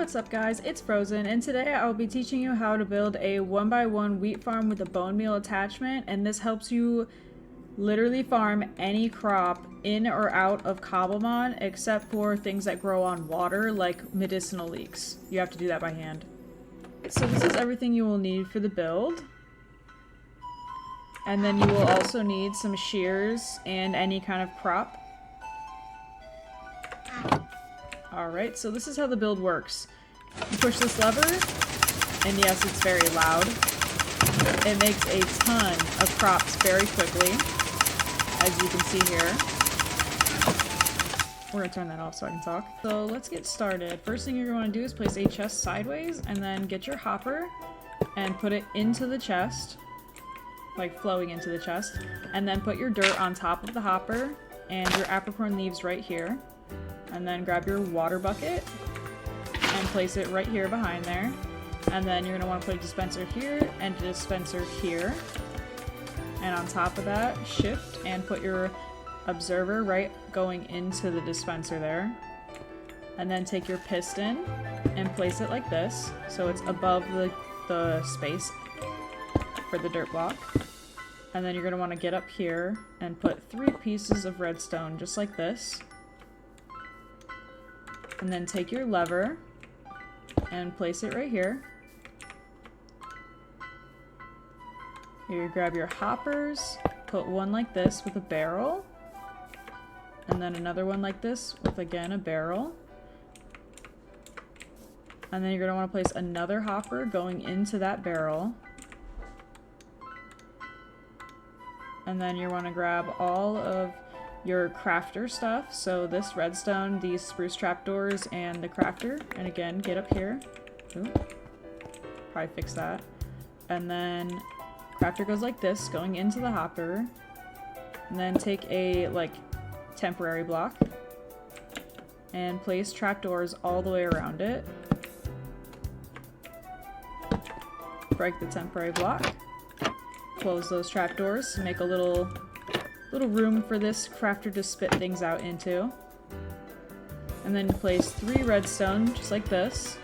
what's up guys, it's Frozen, and today I will be teaching you how to build a 1x1 wheat farm with a bone meal attachment, and this helps you literally farm any crop in or out of Cobblemon except for things that grow on water like medicinal leeks. You have to do that by hand. So this is everything you will need for the build. And then you will also need some shears and any kind of prop. Alright, so this is how the build works. You push this lever, and yes, it's very loud. It makes a ton of crops very quickly, as you can see here. We're gonna turn that off so I can talk. So let's get started. First thing you're gonna want to do is place a chest sideways, and then get your hopper and put it into the chest, like flowing into the chest, and then put your dirt on top of the hopper and your apricot leaves right here. And then grab your water bucket and place it right here behind there. And then you're going to want to put a dispenser here and a dispenser here. And on top of that, shift and put your observer right going into the dispenser there. And then take your piston and place it like this, so it's above the space for the dirt block. And then you're going to want to get up here and put 3 pieces of redstone just like this. And then take your lever and place it right here. Here, grab your hoppers, put one like this with a barrel, and then another one like this with, again, a barrel. And then you're going to want to place another hopper going into that barrel. And then you want to grab all of your crafter stuff, so this redstone, these spruce trapdoors, and the crafter. And again, get up here. Ooh, probably fix that. And then crafter goes like this, going into the hopper. And then take a, like, temporary block and place trapdoors all the way around it. Break the temporary block. Close those trapdoors to make a little room for this crafter to spit things out into. And then place 3 redstone, just like this.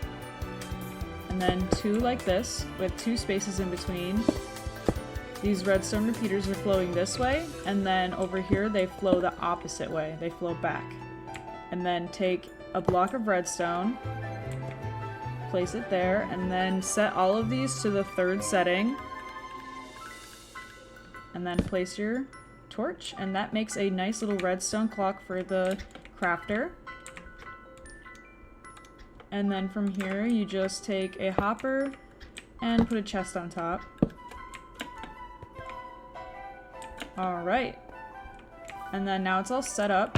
And then 2 like this, with 2 spaces in between. These redstone repeaters are flowing this way, and then over here they flow the opposite way. They flow back. And then take a block of redstone, place it there, and then set all of these to the 3rd setting. And then place your torch, and that makes a nice little redstone clock for the crafter. And then from here you just take a hopper and put a chest on top. Alright, and then now it's all set up,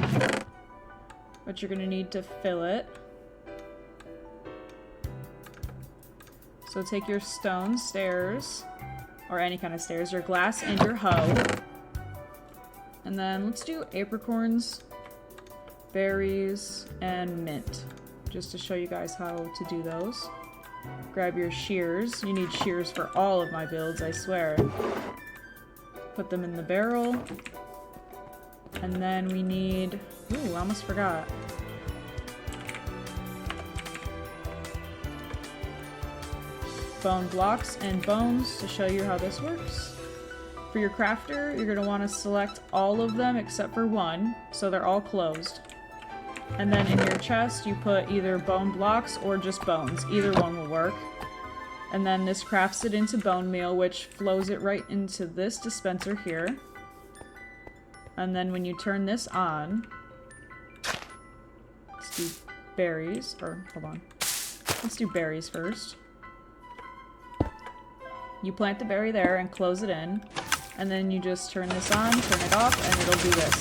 but you're gonna need to fill it. So take your stone stairs, or any kind of stairs, your glass, and your hoe. And then let's do apricorns, berries, and mint, just to show you guys how to do those. Grab your shears. You need shears for all of my builds, I swear. Put them in the barrel. And then we need... Ooh, I almost forgot. Bone blocks and bones to show you how this works. For your crafter, you're going to want to select all of them except for one, so they're all closed. And then in your chest, you put either bone blocks or just bones. Either one will work. And then this crafts it into bone meal, which flows it right into this dispenser here. And then when you turn this on, let's do berries, or hold on. Let's do berries first. You plant the berry there and close it in. And then you just turn this on, turn it off, and it'll do this.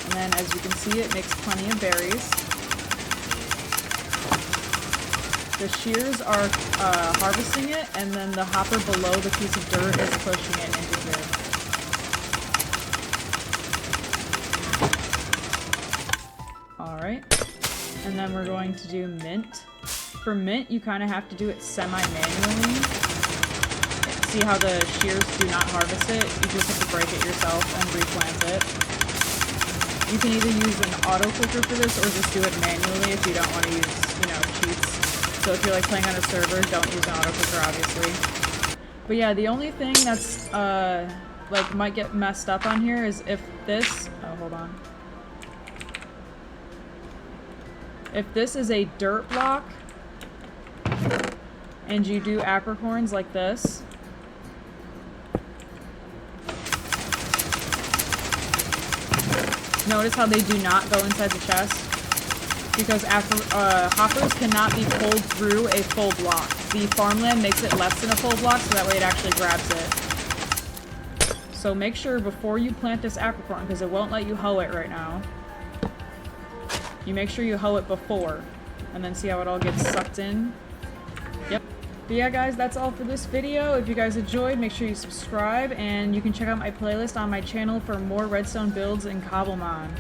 And then as you can see, it makes plenty of berries. The shears are harvesting it, and then the hopper below the piece of dirt is pushing it into here. Alright. And then we're going to do mint. For mint, you kind of have to do it semi-manually. See how the shears do not harvest it? You just have to break it yourself and replant it. You can either use an auto clicker for this or just do it manually if you don't want to use, you know, cheats. So if you're like playing on a server, don't use an auto clicker, obviously. But yeah, the only thing that's like might get messed up on here is if this, oh hold on. If this is a dirt block and you do apricorns like this, notice how they do not go inside the chest? Because hoppers cannot be pulled through a full block. The farmland makes it less than a full block, so that way it actually grabs it. So make sure before you plant this apricorn, because it won't let you hoe it right now, you make sure you hoe it before, and then see how it all gets sucked in. Yep. But yeah guys, that's all for this video. If you guys enjoyed, make sure you subscribe, and you can check out my playlist on my channel for more redstone builds in Cobblemon.